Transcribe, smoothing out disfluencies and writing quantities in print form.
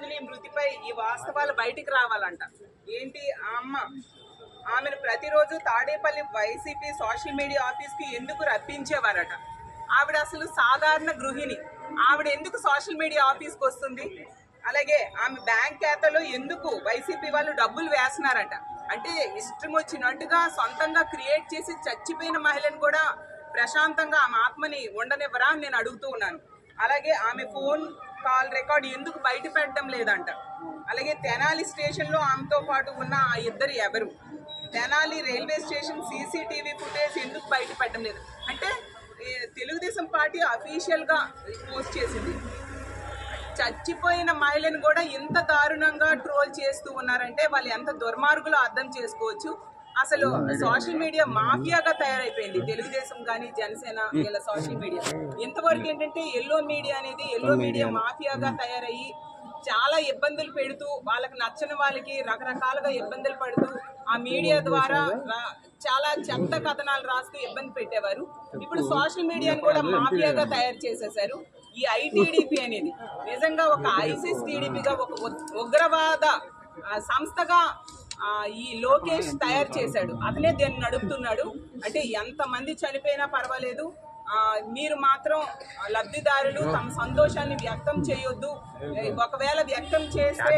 పుష్పాంజలి మృతిపై ఈ వాస్తవాలు బయటికి రావాలంట. ఏంటి ఆ అమ్మ ఆమెను ప్రతిరోజు తాడేపల్లి వైసీపీ సోషల్ మీడియా ఆఫీస్కి ఎందుకు రప్పించేవారట? ఆవిడ అసలు సాధారణ గృహిణి, ఆవిడ ఎందుకు సోషల్ మీడియా ఆఫీస్కి వస్తుంది? అలాగే ఆమె బ్యాంక్ ఖాతాలో ఎందుకు వైసీపీ వాళ్ళు డబ్బులు వేస్తున్నారట? అంటే ఇష్టం వచ్చినట్టుగా సొంతంగా క్రియేట్ చేసి చచ్చిపోయిన మహిళను కూడా ప్రశాంతంగా ఆమె ఆత్మని ఉండనివ్వరా అని నేను అడుగుతూ ఉన్నాను. అలాగే ఆమె ఫోన్ కాల్ రికార్డ్ ఎందుకు బయట పెట్టడం లేదంట? అలాగే తెనాలి స్టేషన్లో ఆమెతో పాటు ఉన్న ఆ ఇద్దరు ఎవరు? Tenali railway station CCTV footage ఎందుకు బయట పెట్టడం లేదు? అంటే తెలుగుదేశం పార్టీ అఫీషియల్గా పోస్ట్ చేసింది. చచ్చిపోయిన మహిళను కూడా ఇంత దారుణంగా ట్రోల్ చేస్తూ ఉన్నారంటే వాళ్ళు ఎంత దుర్మార్గులో అర్థం చేసుకోవచ్చు. అసలు సోషల్ మీడియా మాఫియాగా తయారైపోయింది తెలుగుదేశం కానీ జనసేన వీళ్ళ సోషల్ మీడియా. ఇంతవరకు ఏంటంటే ఎల్లో మీడియా అనేది ఎల్లో మీడియా మాఫియాగా తయారయ్యి చాలా ఇబ్బందులు పెడుతూ వాళ్ళకి నచ్చని వాళ్ళకి రకరకాలుగా ఇబ్బందులు పడుతూ ఆ మీడియా ద్వారా చాలా చెత్త కథనాలు రాస్తూ ఇబ్బంది పెట్టేవారు. ఇప్పుడు సోషల్ మీడియాను కూడా మాఫియాగా తయారు చేసేశారు. ఈ ఐటీడీపీ అనేది నిజంగా ఒక ఐసిస్ టీడీపీగా ఒక ఉగ్రవాద సంస్థగా ఈ లోకేష్ తయారు చేశాడు. అతనే దీన్ని నడుపుతున్నాడు. అంటే ఎంతమంది చనిపోయినా పర్వాలేదు, మీరు మాత్రం లబ్ధిదారులు తమ సంతోషాన్ని వ్యక్తం చేయొద్దు. ఒకవేళ వ్యక్తం చేస్తే